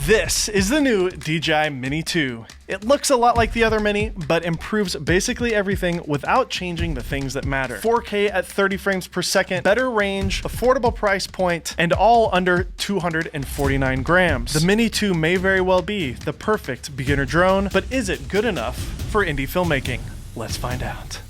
This is the new DJI Mini 2. It looks a lot like the other Mini, but improves basically everything without changing the things that matter. 4K at 30 frames per second, better range, affordable price point, and all under 249 grams. The Mini 2 may very well be the perfect beginner drone, but is it good enough for indie filmmaking? Let's find out.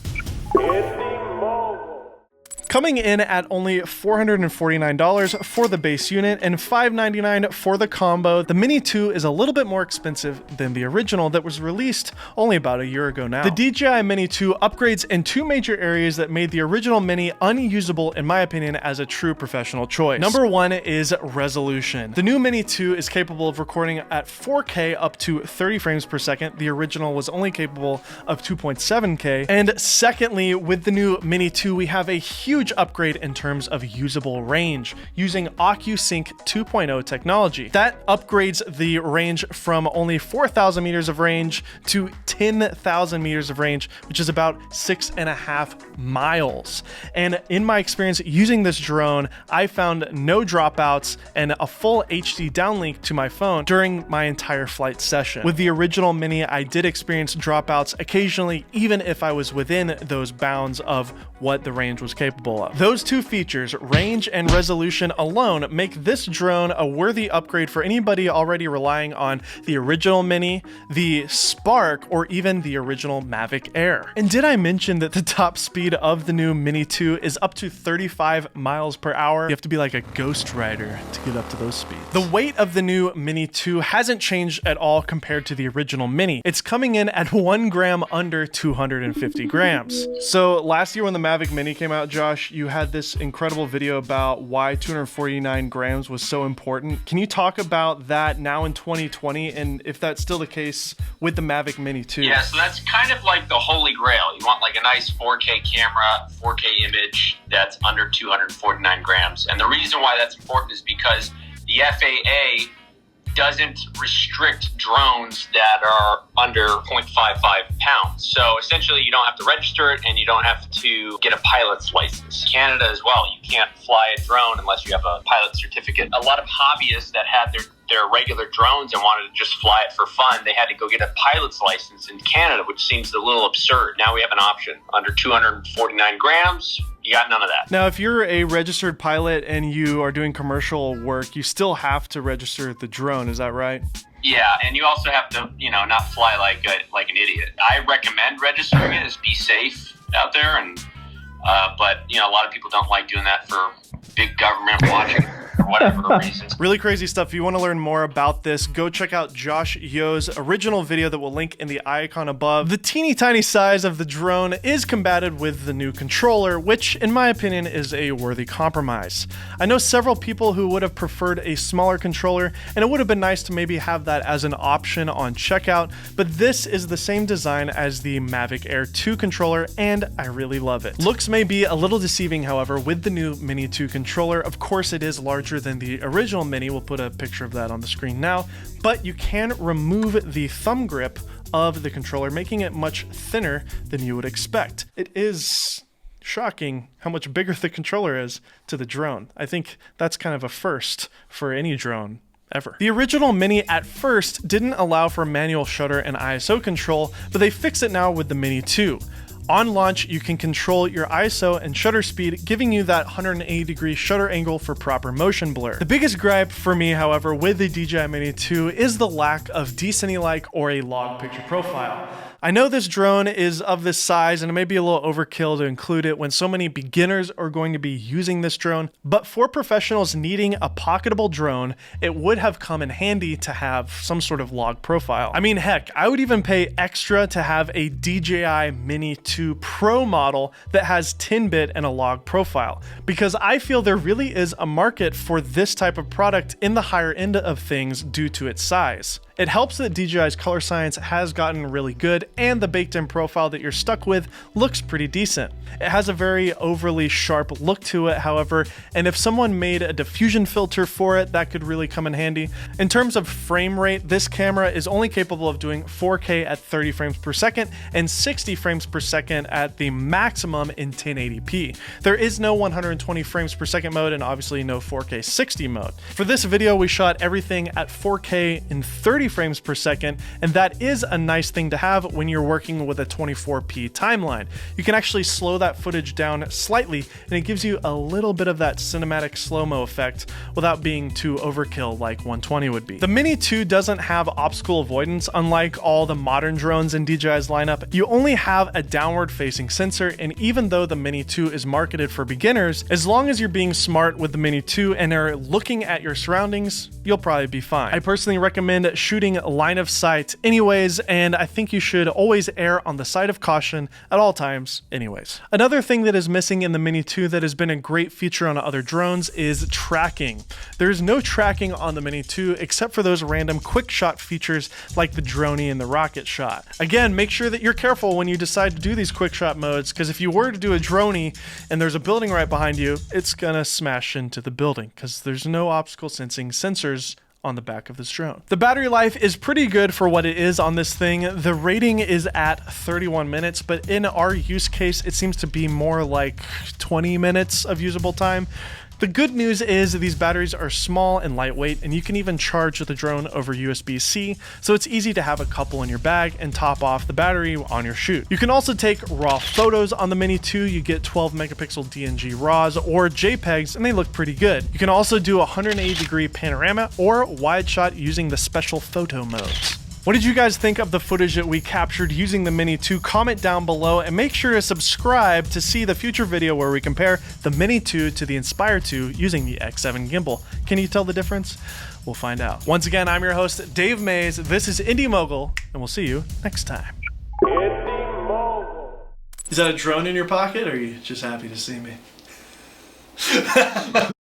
Coming in at only $449 for the base unit and $599 for the combo, the Mini 2 is a little bit more expensive than the original that was released only about a year ago now. The DJI Mini 2 upgrades in two major areas that made the original Mini unusable, in my opinion, as a true professional choice. Number one is resolution. The new Mini 2 is capable of recording at 4K up to 30 frames per second. The original was only capable of 2.7K. And secondly, with the new Mini 2, we have a huge upgrade in terms of usable range using OcuSync 2.0 technology. That upgrades the range from only 4,000 meters of range to 10,000 meters of range, which is about 6.5 miles. And in my experience using this drone, I found no dropouts and a full HD downlink to my phone during my entire flight session. With the original Mini, I did experience dropouts occasionally, even if I was within those bounds of what the range was capable of. Those two features, range and resolution alone, make this drone a worthy upgrade for anybody already relying on the original Mini, the Spark, or even the original Mavic Air. And did I mention that the top speed of the new Mini 2 is up to 35 miles per hour? You have to be like a ghost rider to get up to those speeds. The weight of the new Mini 2 hasn't changed at all compared to the original Mini. It's coming in at 1 gram under 250 grams. So last year when the Mavic Mini came out, Josh, you had this incredible video about why 249 grams was so important. Can you talk about that now in 2020 and if that's still the case with the Mavic Mini 2? Yeah, so that's kind of like the holy grail. You want like a nice 4K camera, 4K image that's under 249 grams. And the reason why that's important is because the FAA doesn't restrict drones that are under 0.55 pounds. So essentially you don't have to register it and you don't have to get a pilot's license. Canada as well, you can't fly a drone unless you have a pilot certificate. A lot of hobbyists that had their regular drones and wanted to just fly it for fun, they had to go get a pilot's license in Canada, which seems a little absurd. Now we have an option. Under 249 grams, you got none of that. Now, if you're a registered pilot and you are doing commercial work, you still have to register the drone, is that right? Yeah, and you also have to, not fly like an idiot. I recommend registering it, is be safe out there, and but a lot of people don't like doing that for big government watching for whatever reasons. Really crazy stuff. If you want to learn more about this, go check out Josh Yo's original video that will link in the icon above. The teeny tiny size of the drone is combated with the new controller, which in my opinion is a worthy compromise. I know several people who would have preferred a smaller controller, and it would have been nice to maybe have that as an option on checkout, but this is the same design as the Mavic Air 2 controller, and I really love it. Looks may be a little deceiving, however, with the new Mini 2 controller. Of course, it is larger than the original Mini. We'll put a picture of that on the screen now, but you can remove the thumb grip of the controller, making it much thinner than you would expect. It is shocking how much bigger the controller is to the drone. I think that's kind of a first for any drone ever. The original Mini at first didn't allow for manual shutter and ISO control, but they fixed it now with the Mini 2. On launch, you can control your ISO and shutter speed, giving you that 180-degree shutter angle for proper motion blur. The biggest gripe for me, however, with the DJI Mini 2 is the lack of D-Cine-like or a log picture profile. I know this drone is of this size and it may be a little overkill to include it when so many beginners are going to be using this drone, but for professionals needing a pocketable drone, it would have come in handy to have some sort of log profile. I mean, heck, I would even pay extra to have a DJI Mini 2 Pro model that has 10-bit and a log profile, because I feel there really is a market for this type of product in the higher end of things due to its size. It helps that DJI's color science has gotten really good and the baked-in profile that you're stuck with looks pretty decent. It has a very overly sharp look to it, however, and if someone made a diffusion filter for it, that could really come in handy. In terms of frame rate, this camera is only capable of doing 4K at 30 frames per second and 60 frames per second at the maximum in 1080p. There is no 120 frames per second mode and obviously no 4K 60 mode. For this video, we shot everything at 4K in 30 frames per second, and that is a nice thing to have when you're working with a 24p timeline. You can actually slow that footage down slightly, and it gives you a little bit of that cinematic slow-mo effect without being too overkill like 120 would be. The Mini 2 doesn't have obstacle avoidance, unlike all the modern drones in DJI's lineup. You only have a downward-facing sensor, and even though the Mini 2 is marketed for beginners, as long as you're being smart with the Mini 2 and are looking at your surroundings, you'll probably be fine. I personally recommend shooting line of sight anyways, and I think you should always err on the side of caution at all times anyways. Another thing that is missing in the Mini 2 that has been a great feature on other drones is tracking. There's no tracking on the Mini 2 except for those random quick shot features like the droney and the rocket shot. Again, make sure that you're careful when you decide to do these quick shot modes, because if you were to do a droney and there's a building right behind you, it's gonna smash into the building because there's no obstacle sensing sensors on the back of this drone. The battery life is pretty good for what it is on this thing. The rating is at 31 minutes, but in our use case, it seems to be more like 20 minutes of usable time. The good news is these batteries are small and lightweight, and you can even charge the drone over USB-C, so it's easy to have a couple in your bag and top off the battery on your shoot. You can also take raw photos on the Mini 2. You get 12 megapixel DNG RAWs or JPEGs, and they look pretty good. You can also do 180-degree panorama or wide shot using the special photo modes. What did you guys think of the footage that we captured using the Mini 2? Comment down below and make sure to subscribe to see the future video where we compare the Mini 2 to the Inspire 2 using the X7 gimbal. Can you tell the difference? We'll find out. Once again, I'm your host, Dave Mays. This is Indie Mogul, and we'll see you next time. Indie Mogul. Is that a drone in your pocket, or are you just happy to see me?